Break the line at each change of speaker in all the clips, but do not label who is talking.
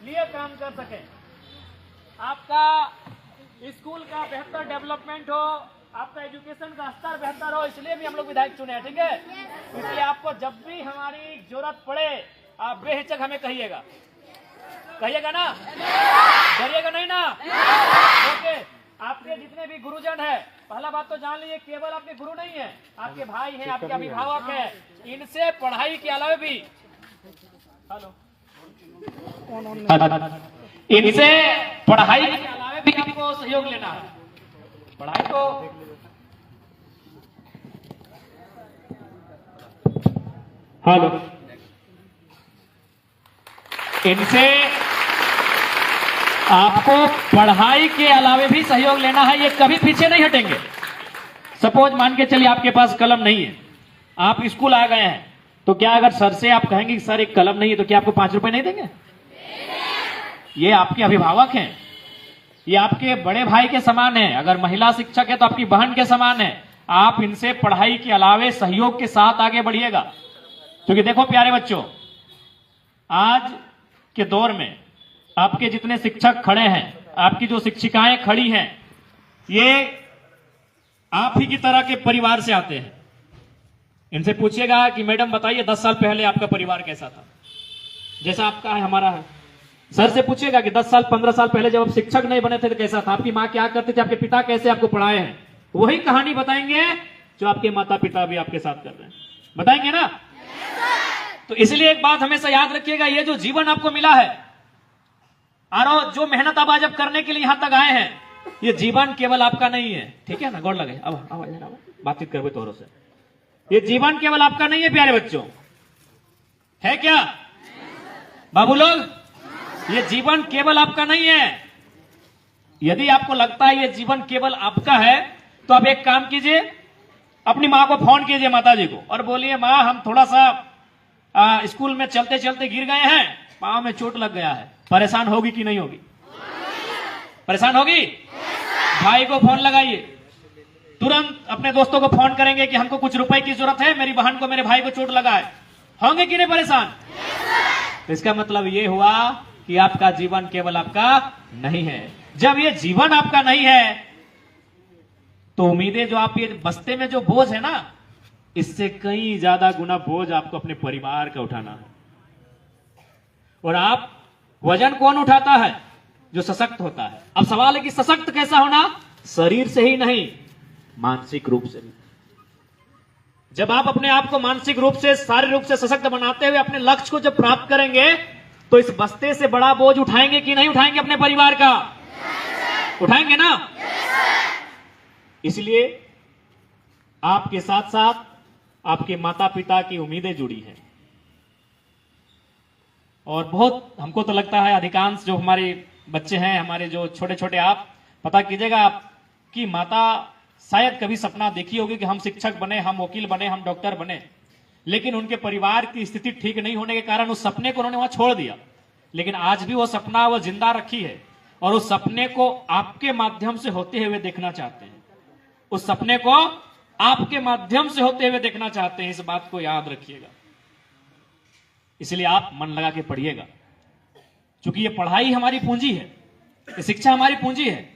लिए काम कर सके, आपका स्कूल का बेहतर डेवलपमेंट हो, आपका एजुकेशन का स्तर बेहतर हो, इसलिए भी हम लोग विधायक चुने हैं। ठीक है, इसलिए आपको जब भी हमारी जरूरत पड़े आप बेहिचक हमें कहिएगा। कहिएगा ना? डरिएगा नहीं ना? ओके। आपके जितने भी गुरुजन है, पहला बात तो जान लीजिए, केवल आपके गुरु नहीं है, आपके भाई हैं, आपके अभिभावक हैं। इनसे पढ़ाई के अलावा भी इनसे पढ़ाई के अलावा भी आपको सहयोग लेना है। पढ़ाई को इनसे आपको पढ़ाई के अलावा भी सहयोग लेना है, ये कभी पीछे नहीं हटेंगे। सपोज मान के चलिए आपके पास कलम नहीं है, आप स्कूल आ गए हैं, तो क्या अगर सर से आप कहेंगे कि सर एक कलम नहीं है, तो क्या आपको 5 रुपए नहीं देंगे? ये आपके अभिभावक हैं, ये आपके बड़े भाई के समान है। अगर महिला शिक्षक है तो आपकी बहन के समान है। आप इनसे पढ़ाई के अलावे सहयोग के साथ आगे बढ़िएगा। क्योंकि देखो प्यारे बच्चों, आज के दौर में आपके जितने शिक्षक खड़े हैं, आपकी जो शिक्षिकाएं खड़ी हैं, ये आप ही की तरह के परिवार से आते हैं। इनसे पूछिएगा कि मैडम बताइए 10 साल पहले आपका परिवार कैसा था, जैसा आपका है हमारा है। सर से पूछिएगा कि 10 साल 15 साल पहले जब आप शिक्षक नहीं बने थे तो कैसा था, आपकी माँ क्या करती थी, आपके पिता कैसे आपको पढ़ाए हैं। वही कहानी बताएंगे जो आपके माता पिता भी आपके साथ कर रहे हैं। बताएंगे ना? तो इसलिए एक बात हमेशा याद रखिएगा, ये जो जीवन आपको मिला है और जो मेहनत आप आज करने के लिए यहां तक आए हैं, ये जीवन केवल आपका नहीं है। ठीक है ना? गौर लगे, अब बातचीत करवे तोरों से। ये जीवन केवल आपका नहीं है प्यारे बच्चों, है क्या बाबू लोग? ये जीवन केवल आपका नहीं है। यदि आपको लगता है ये जीवन केवल आपका है, तो आप एक काम कीजिए, अपनी माँ को फोन कीजिए, माता जी को, और बोलिए माँ हम थोड़ा सा स्कूल में चलते चलते गिर गए हैं, पाँव में चोट लग गया है। परेशान होगी कि नहीं होगी? परेशान होगी? भाई को फोन लगाइए, तुरंत अपने दोस्तों को फोन करेंगे कि हमको कुछ रुपए की जरूरत है, मेरी बहन को मेरे भाई को चोट लगा है। होंगे कि नहीं परेशान? तो इसका मतलब ये हुआ कि आपका जीवन केवल आपका नहीं है। जब ये जीवन आपका नहीं है, तो उम्मीदें जो आप ये बस्ते में जो बोझ है ना, इससे कई ज्यादा गुना बोझ आपको अपने परिवार का उठाना है। और आप वजन कौन उठाता है? जो सशक्त होता है। अब सवाल है कि सशक्त कैसा होना? शरीर से ही नहीं, मानसिक रूप से भी। जब आप अपने आप को मानसिक रूप से, शारीरिक रूप से सशक्त बनाते हुए अपने लक्ष्य को जब प्राप्त करेंगे, तो इस बस्ते से बड़ा बोझ उठाएंगे कि नहीं उठाएंगे? अपने परिवार का उठाएंगे ना? इसलिए आपके साथ साथ आपके माता पिता की उम्मीदें जुड़ी हैं। और बहुत हमको तो लगता है अधिकांश जो हमारे बच्चे हैं, हमारे जो छोटे छोटे, आप पता कीजिएगा, आपकी माता शायद कभी सपना देखी होगी कि हम शिक्षक बने, हम वकील बने, हम डॉक्टर बने, लेकिन उनके परिवार की स्थिति ठीक नहीं होने के कारण उस सपने को उन्होंने वहां छोड़ दिया। लेकिन आज भी वो सपना वो जिंदा रखी है, और उस सपने को आपके माध्यम से होते हुए देखना चाहते हैं। उस सपने को आपके माध्यम से होते हुए देखना चाहते हैं। इस बात को याद रखिएगा। इसलिए आप मन लगा के पढ़िएगा, क्योंकि ये पढ़ाई हमारी पूंजी है, ये शिक्षा हमारी पूंजी है।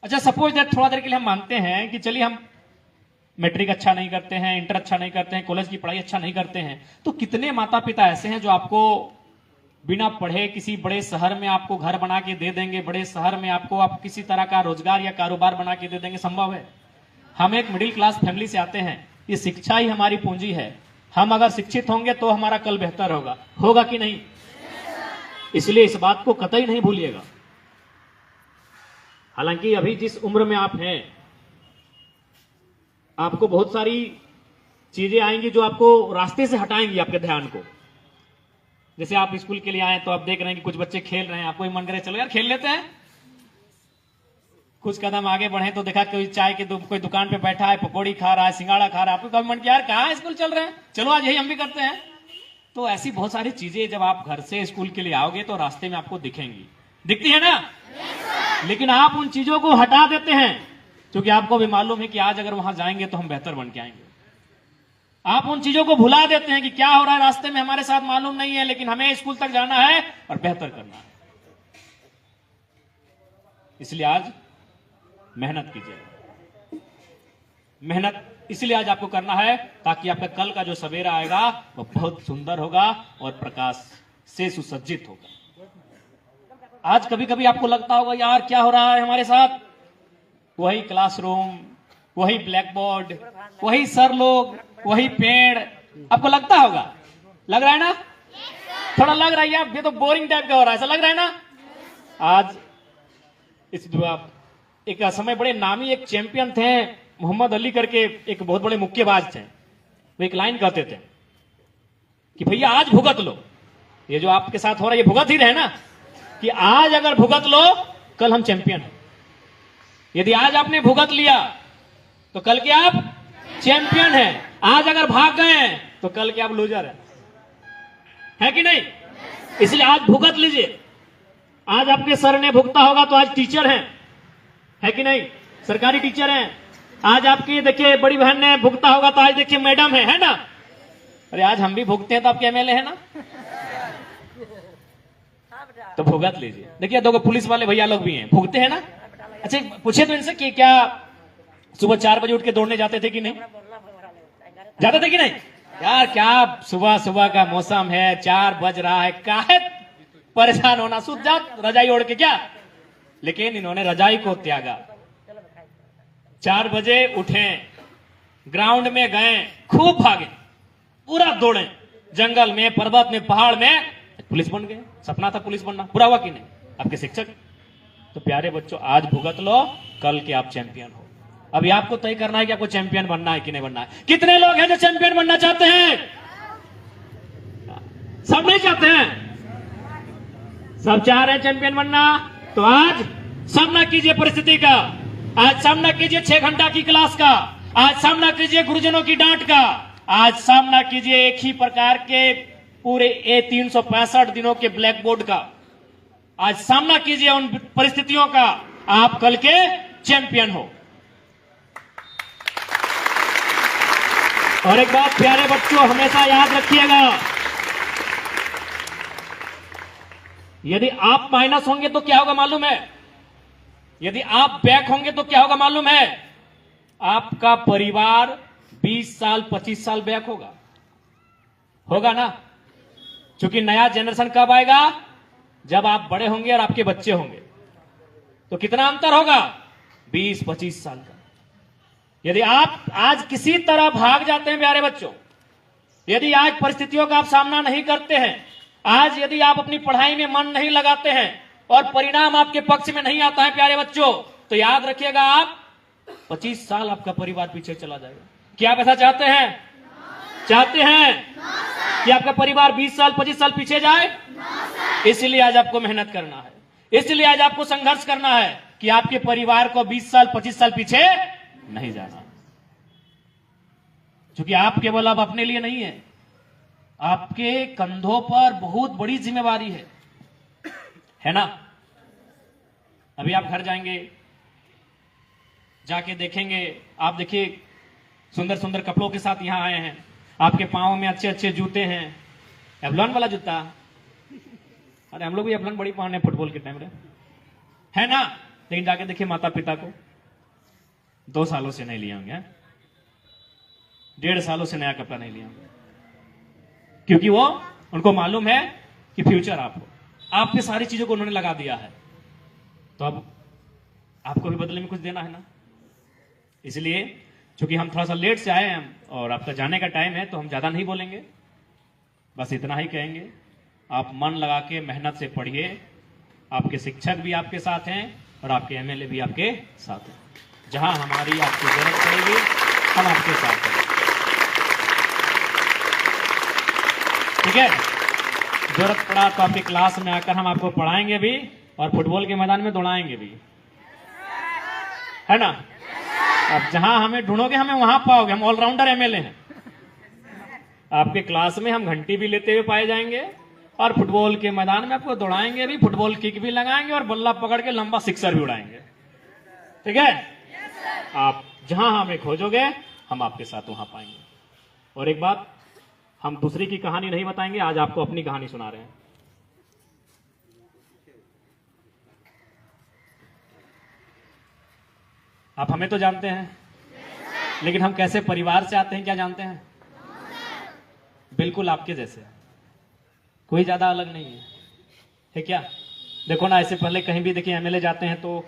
अच्छा, सपोज दैट थोड़ा देर के लिए हम मानते हैं कि चलिए हम मैट्रिक अच्छा नहीं करते हैं, इंटर अच्छा नहीं करते हैं, कॉलेज की पढ़ाई अच्छा नहीं करते हैं, तो कितने माता पिता ऐसे हैं जो आपको बिना पढ़े किसी बड़े शहर में आपको घर बना के दे देंगे, बड़े शहर में आपको आप किसी तरह का रोजगार या कारोबार बना के दे देंगे? संभव है? हम एक मिडिल क्लास फैमिली से आते हैं, ये शिक्षा ही हमारी पूंजी है। हम अगर शिक्षित होंगे तो हमारा कल बेहतर होगा। होगा कि नहीं? इसलिए इस बात को कतई नहीं भूलिएगा। हालांकि अभी जिस उम्र में आप हैं, आपको बहुत सारी चीजें आएंगी जो आपको रास्ते से हटाएंगी आपके ध्यान को। जैसे आप स्कूल के लिए आए तो आप देख रहे हैं कि कुछ बच्चे खेल रहे हैं, आपको मन करे चलो यार खेल लेते हैं। कुछ कदम आगे बढ़े तो देखा कोई चाय की कोई दुकान पे बैठा है, पकौड़ी खा रहा है, सिंगाड़ा खा रहा है, आपको कभी मन किया यार कहाँ स्कूल चल रहे हैं, चलो आज यही हम भी करते हैं। तो ऐसी बहुत सारी चीजें जब आप घर से स्कूल के लिए आओगे तो रास्ते में आपको दिखेंगी, दिखती है ना? लेकिन आप उन चीजों को हटा देते हैं, क्योंकि आपको भी मालूम है कि आज अगर वहां जाएंगे तो हम बेहतर बन के आएंगे। आप उन चीजों को भुला देते हैं कि क्या हो रहा है रास्ते में हमारे साथ मालूम नहीं है, लेकिन हमें स्कूल तक जाना है और बेहतर करना है। इसलिए आज मेहनत कीजिए। मेहनत इसलिए आज आपको करना है ताकि आपका कल का जो सवेरा आएगा वो बहुत सुंदर होगा और प्रकाश से सुसज्जित होगा। आज कभी कभी आपको लगता होगा यार क्या हो रहा है हमारे साथ, वही क्लासरूम, वही ब्लैक बोर्ड, वही सर लोग, वही पेड़, आपको लगता होगा, लग रहा है ना? थोड़ा लग रहा है यार, ये तो बोरिंग टाइप का हो रहा है, ऐसा लग रहा है ना? आज इस एक समय बड़े नामी एक चैंपियन थे मोहम्मद अली करके, एक बहुत बड़े मुक्केबाज थे। वो एक लाइन कहते थे कि भैया आज भुगत लो, ये जो आपके साथ हो रहा है ये भुगत ही रहे ना, कि आज अगर भुगत लो कल हम चैंपियन हैं। यदि आज आपने भुगत लिया तो कल के आप चैंपियन हैं। आज अगर भाग गए तो कल के आप लूजर हैं, है कि नहीं? इसलिए आज भुगत लीजिए। आज आपके सर ने भुगता होगा तो आज टीचर हैं, है कि नहीं? सरकारी टीचर हैं। आज आपकी देखिए बड़ी बहन ने भुगता होगा तो आज देखिए मैडम है ना? अरे आज हम भी भुगते हैं तो आपके एमएलए है ना? तो भुगत लीजिए। देखिए दो पुलिस वाले भैया लोग भी हैं, भुगते हैं ना? अच्छा पूछे तो इनसे कि क्या सुबह 4 बजे उठ के दौड़ने जाते थे कि नहीं? जाते थे कि नहीं? यार क्या सुबह सुबह का मौसम है, 4 बज रहा है, काहे परेशान होना, सूत जाओ रजाई ओढ़ के क्या। लेकिन इन्होंने रजाई को त्यागा, 4 बजे उठे, ग्राउंड में गए, खूब भागे, पूरा दौड़े, जंगल में, पर्वत में, पहाड़ में, पुलिस बन गए। सपना था पुलिस बनना, पूरा हुआ कि नहीं? आपके शिक्षक। तो प्यारे बच्चों आज भुगत लो, कल के आप चैंपियन हो। अभी आपको तय करना है कि आपको चैंपियन बनना है कि नहीं बनना है। कितने लोग हैं जो चैंपियन बनना चाहते हैं? सब नहीं चाहते हैं, सब चाह रहे हैं चैंपियन बनना। तो आज सामना कीजिए परिस्थिति का, आज सामना कीजिए 6 घंटा की क्लास का, आज सामना कीजिए गुरुजनों की डांट का, आज सामना कीजिए एक ही प्रकार के पूरे 365 दिनों के ब्लैक बोर्ड का। आज सामना कीजिए उन परिस्थितियों का, आप कल के चैंपियन हो। और एक बात प्यारे बच्चों हमेशा याद रखिएगा, यदि आप माइनस होंगे तो क्या होगा मालूम है? यदि आप बैक होंगे तो क्या होगा मालूम है? आपका परिवार 20 साल 25 साल बैक होगा ना? क्योंकि नया जनरेशन कब आएगा? जब आप बड़े होंगे और आपके बच्चे होंगे। तो कितना अंतर होगा? 20-25 साल का। यदि आप आज किसी तरह भाग जाते हैं प्यारे बच्चों, यदि आज परिस्थितियों का आप सामना नहीं करते हैं, आज यदि आप अपनी पढ़ाई में मन नहीं लगाते हैं और परिणाम आपके पक्ष में नहीं आता है प्यारे बच्चों, तो याद रखिएगा आप 25 साल आपका परिवार पीछे चला जाएगा। क्या आप ऐसा चाहते हैं? चाहते हैं कि आपका परिवार 20 साल 25 साल पीछे जाए? इसलिए आज आपको मेहनत करना है, इसलिए आज आपको संघर्ष करना है कि आपके परिवार को 20 साल 25 साल पीछे नहीं जाना। क्योंकि आप केवल अब अपने लिए नहीं है, आपके कंधों पर बहुत बड़ी जिम्मेवारी है ना? अभी आप घर जाएंगे, जाके देखेंगे, आप देखिए सुंदर सुंदर कपड़ों के साथ यहां आए हैं, आपके पांव में अच्छे अच्छे जूते हैं, एवलॉन वाला जूता। अरे हम लोग भी एवलॉन बड़ी पहने फुटबॉल के टाइम है ना? लेकिन जाके देखिए माता पिता को 2 सालों से नहीं लिए होंगे, 1.5 सालों से नया कपड़ा नहीं लिए होंगे, क्योंकि वो उनको मालूम है कि फ्यूचर आप हो, आप पे सारी चीजों को उन्होंने लगा दिया है। तो अब आपको भी बदले में कुछ देना है ना? इसलिए चूंकि हम थोड़ा सा लेट से आए हैं और आपका जाने का टाइम है, तो हम ज्यादा नहीं बोलेंगे, बस इतना ही कहेंगे, आप मन लगा के मेहनत से पढ़िए। आपके शिक्षक भी आपके साथ हैं और आपके एमएलए भी आपके साथ हैं। जहां हमारी आपकी जरूरत पड़ेगी हम आपके साथ हैं, ठीक है? जरूरत पड़ा तो आपकी क्लास में आकर हम आपको पढ़ाएंगे भी और फुटबॉल के मैदान में दौड़ाएंगे भी, है ना? अब जहां हमें ढूंढोगे हमें वहां पाओगे, हम ऑलराउंडर एमएलए हैं। आपके क्लास में हम घंटी भी लेते हुए पाए जाएंगे और फुटबॉल के मैदान में आपको दौड़ाएंगे भी, फुटबॉल किक भी लगाएंगे और बल्ला पकड़ के लंबा सिक्सर भी उड़ाएंगे, ठीक है? आप जहां हमें खोजोगे हम आपके साथ वहां पाएंगे। और एक बात, हम दूसरी की कहानी नहीं बताएंगे, आज आपको अपनी कहानी सुना रहे हैं। आप हमें तो जानते हैं, लेकिन हम कैसे परिवार से आते हैं क्या जानते हैं? बिल्कुल आपके जैसे, कोई ज्यादा अलग नहीं है क्या? देखो ना, ऐसे पहले कहीं भी देखिए एमएलए जाते हैं तो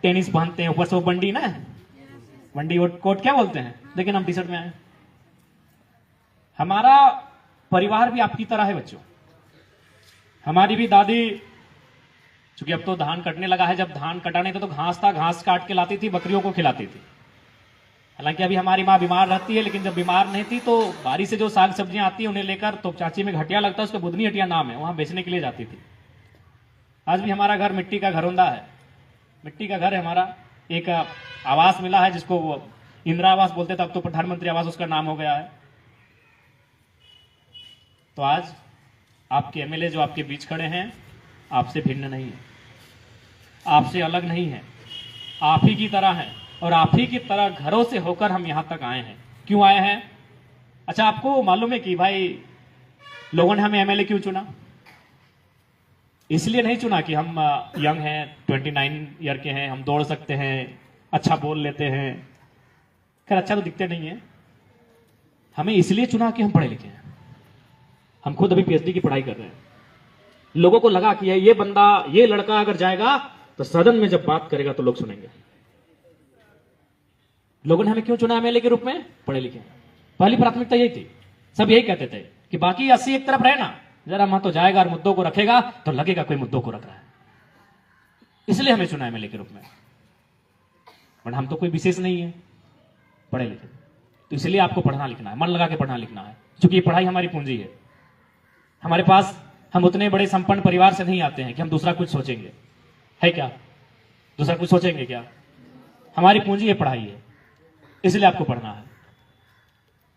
टेनिस पहनते हैं, ऊपर से वो बंडी ना, बंडी कोट क्या बोलते हैं, लेकिन हम टी शर्ट में आए। हमारा परिवार भी आपकी तरह है बच्चों। हमारी भी दादी, चूंकि अब तो धान कटने लगा है, जब धान कटा नहीं था तो घास था, घास काट के लाती थी, बकरियों को खिलाती थी। हालांकि अभी हमारी माँ बीमार रहती है, लेकिन जब बीमार नहीं थी तो बारी से जो साग सब्जियां आती है उन्हें लेकर, तो चाची में घटिया लगता है, उसका बुधनी हटिया नाम है, वहां बेचने के लिए जाती थी। आज भी हमारा घर मिट्टी का घरौंदा है, मिट्टी का घर है हमारा। एक आवास मिला है जिसको वो इंदिरा आवास बोलते थे, अब तो प्रधानमंत्री आवास उसका नाम हो गया है। तो आज आपके एमएलए जो आपके बीच खड़े हैं, आपसे भिन्न नहीं है, आपसे अलग नहीं है, आप ही की तरह है, और आप ही की तरह घरों से होकर हम यहां तक आए हैं। क्यों आए हैं? अच्छा, आपको मालूम है कि भाई लोगों ने हमें एमएलए क्यों चुना? इसलिए नहीं चुना कि हम यंग हैं, 29 ईयर के हैं, हम दौड़ सकते हैं, अच्छा बोल लेते हैं। खैर अच्छा तो दिखते नहीं है। हमें इसलिए चुना कि हम पढ़े लिखे हैं। हम खुद अभी पीएचडी की पढ़ाई कर रहे हैं। लोगों को लगा कि ये बंदा, ये लड़का अगर जाएगा तो सदन में जब बात करेगा तो लोग सुनेंगे। लोगों ने हमें क्यों चुना एमएलए के रूप में? पढ़े लिखे। पहली प्राथमिकता यही थी। सब यही कहते थे कि बाकी 80 एक तरफ रहना, जरा वहां तो जाएगा और मुद्दों को रखेगा तो लगेगा कोई मुद्दों को रख रहा है। इसलिए हमें चुना एमएलए के रूप में। और हम तो कोई विशेष नहीं है, पढ़े लिखे। तो इसलिए आपको पढ़ना लिखना है, मन लगा के पढ़ना लिखना है, क्योंकि ये पढ़ाई हमारी पूंजी है। हमारे पास, हम उतने बड़े संपन्न परिवार से नहीं आते हैं कि हम दूसरा कुछ सोचेंगे, है क्या? दूसरा कुछ सोचेंगे क्या? हमारी पूंजी है, पढ़ाई है, इसलिए आपको पढ़ना है।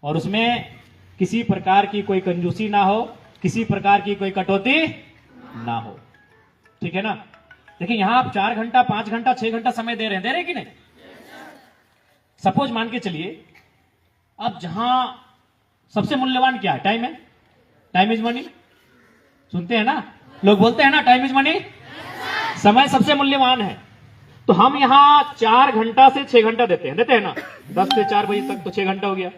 और उसमें किसी प्रकार की कोई कंजूसी ना हो, किसी प्रकार की कोई कटौती ना हो, ठीक है ना? देखिए यहां आप 4 घंटा, 5 घंटा, 6 घंटा समय दे रहे हैं कि नहीं? सपोज मान के चलिए, अब जहां सबसे मूल्यवान क्या है? टाइम है। टाइम इज मनी, सुनते हैं ना लोग, बोलते हैं ना टाइम इज मनी। समय सबसे मूल्यवान है। तो हम यहां 4 घंटा से 6 घंटा देते हैं ना, 10 से 4 बजे तक तो 6 घंटा हो गया।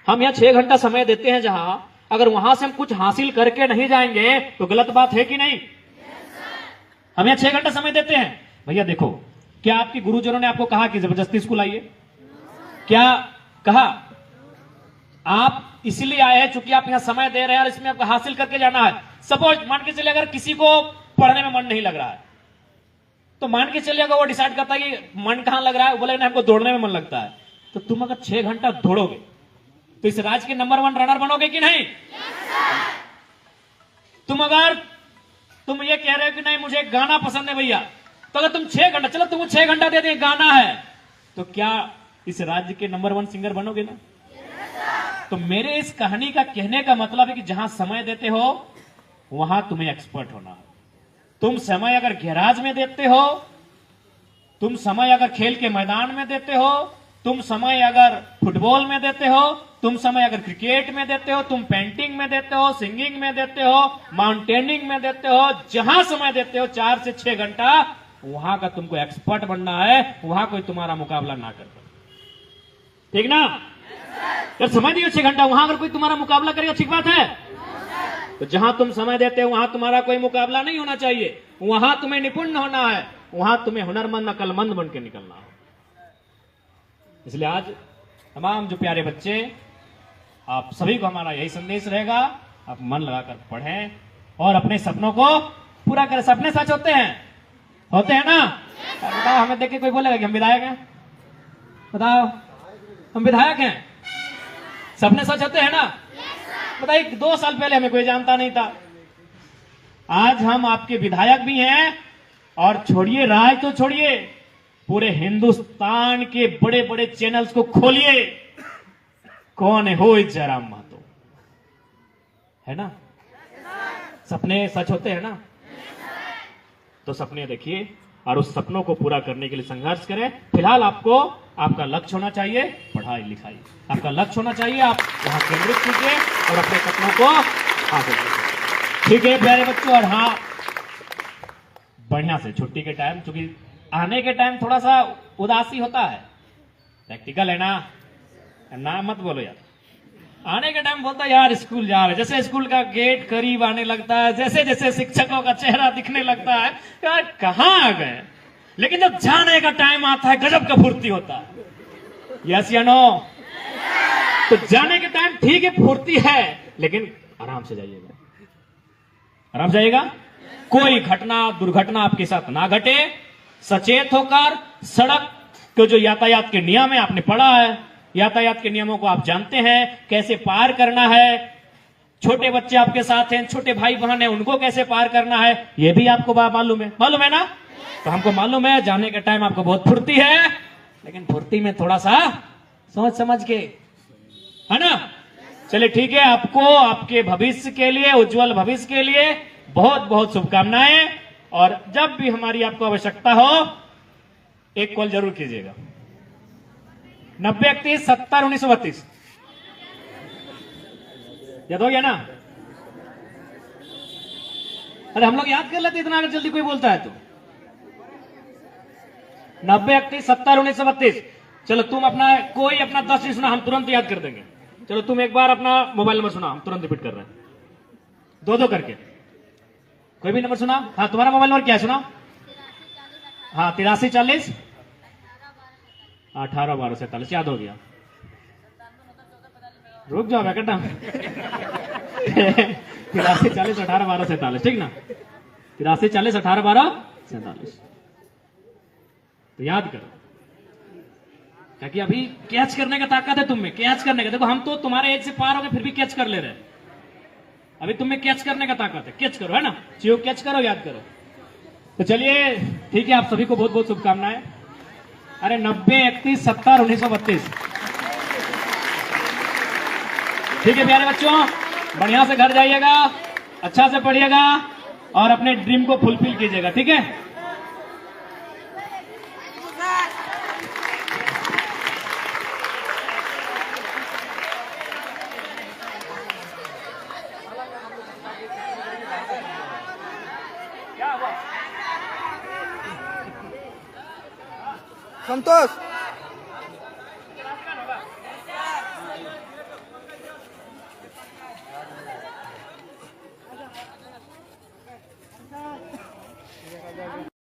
हम यहां 6 घंटा समय देते हैं, जहां अगर वहां से हम कुछ हासिल करके नहीं जाएंगे तो गलत बात है कि नहीं? हम यहां 6 घंटा समय देते हैं। भैया देखो, क्या आपके गुरुजनों ने आपको कहा कि जबरदस्ती स्कूल आइए? क्या कहा? आप इसलिए आए हैं चूंकि आप यहां समय दे रहे हैं और इसमें आपको हासिल करके जाना है। सपोज मान के चलिए, अगर किसी को पढ़ने में मन नहीं लग रहा है, तो मान के चलिए अगर वो डिसाइड करता है कि मन कहां लग रहा है, बोले ना हमको दौड़ने में मन लगता है, तो तुम अगर 6 घंटा दौड़ोगे तो इस राज्य के नंबर 1 रनर बनोगे कि नहीं? तुम ये कह रहे हो कि नहीं मुझे गाना पसंद है भैया, तो अगर तुम 6 घंटा, चलो तुम 6 घंटा दे दें, गाना है, तो क्या इस राज्य के नंबर 1 सिंगर बनोगे ना? तो मेरे इस कहानी का कहने का मतलब है कि जहां समय देते हो वहां तुम्हें एक्सपर्ट होना है। तुम समय अगर गैराज में देते हो, तुम समय अगर खेल के मैदान में देते हो, तुम समय अगर फुटबॉल में देते हो, तुम समय अगर क्रिकेट में देते हो, तुम पेंटिंग में देते हो, सिंगिंग में देते हो, माउंटेनिंग में देते हो, जहां समय देते हो 4 से 6 घंटा, वहां का तुमको एक्सपर्ट बनना है, वहां कोई तुम्हारा मुकाबला ना कर पाए, ठीक ना? जब समय दियो 6 घंटा, वहां अगर कोई तुम्हारा मुकाबला करेगा, ठीक बात है? तो जहां तुम समय देते हो वहां तुम्हारा कोई मुकाबला नहीं होना चाहिए, वहां तुम्हें निपुण होना है, वहां तुम्हें हुनरमंद, अकलमंद बन के निकलना हो। इसलिए आज तमाम जो प्यारे बच्चे, आप सभी को हमारा यही संदेश रहेगा, आप मन लगाकर पढ़ें और अपने सपनों को पूरा करें। सपने सच होते हैं ना? बताओ, हमें देख के कोई बोलेगा कि हम विधायक हैं? बताओ, हम विधायक हैं? सपने सच होते हैं ना? बताइए, 2 साल पहले हमें कोई जानता नहीं था, आज हम आपके विधायक भी हैं, और छोड़िए राज तो छोड़िए, पूरे हिंदुस्तान के बड़े बड़े चैनल्स को खोलिए, कौन है हो जयराम महतो, है ना? सपने सच होते हैं ना? तो सपने देखिए और उस सपनों को पूरा करने के लिए संघर्ष करें। फिलहाल आपको आपका लक्ष्य होना चाहिए पढ़ाई लिखाई, आपका लक्ष्य होना चाहिए, आप वहां केंद्रित कीजिए और अपने सपनों को हासिल कीजिए, ठीक है प्यारे बच्चों? और हाँ, बढ़िया से छुट्टी के टाइम, चूंकि आने के टाइम थोड़ा सा उदासी होता है, प्रैक्टिकल है ना मत बोलो यार। आने के टाइम बोलता है यार स्कूल जा रहे, जैसे स्कूल का गेट करीब आने लगता है, जैसे जैसे शिक्षकों का चेहरा दिखने लगता है, यार कहां आ गए। लेकिन जब जाने का टाइम आता है गजब का फुर्ती होता है। यस या नो? तो जाने के टाइम ठीक है फुर्ती है, लेकिन आराम से जाइएगा, आराम से जाइएगा। कोई घटना दुर्घटना आपके साथ ना घटे, सचेत होकर सड़क के जो यातायात के नियम है आपने पढ़ा है, यातायात के नियमों को आप जानते हैं, कैसे पार करना है। छोटे बच्चे आपके साथ हैं, छोटे भाई बहन हैं, उनको कैसे पार करना है ये भी आपको मालूम है ना? तो हमको मालूम है जाने के टाइम आपको बहुत फुर्ती है, लेकिन फुर्ती में थोड़ा सा सोच समझ के, है ना? चलिए ठीक है, आपको आपके भविष्य के लिए, उज्जवल भविष्य के लिए बहुत बहुत शुभकामनाएं। और जब भी हमारी आपको आवश्यकता हो एक कॉल जरूर कीजिएगा। 9031701932 याद हो गया ना? अरे हम लोग याद कर लेते इतना, अगर जल्दी कोई बोलता है तो। 9031701932। चलो तुम अपना कोई अपना 10 नहीं सुना, हम तुरंत याद कर देंगे। चलो तुम एक बार अपना मोबाइल नंबर सुना, हम तुरंत रिपीट कर रहे हैं, दो करके। कोई भी नंबर सुना? हाँ, तुम्हारा मोबाइल नंबर क्या है? सुना? हाँ, 8340 181247। याद हो गया? रुक जाओ बेटा। 8340 181247, ठीक ना? 8340 181247। तो याद करो, ताकि अभी कैच करने का ताकत है तुम में, कैच करने का। देखो हम तो तुम्हारे एज से पार हो गए फिर भी कैच कर ले रहे हैं। अभी तुम में कैच करने का ताकत है, कैच करो, है ना? जियो कैच करो, याद करो। तो चलिए ठीक है, आप सभी को बहुत बहुत शुभकामनाएं। अरे 9031701932। ठीक है प्यारे बच्चों, बढ़िया से घर जाइएगा, अच्छा से पढ़िएगा और अपने ड्रीम को फुलफिल कीजिएगा, ठीक है?
संतोष।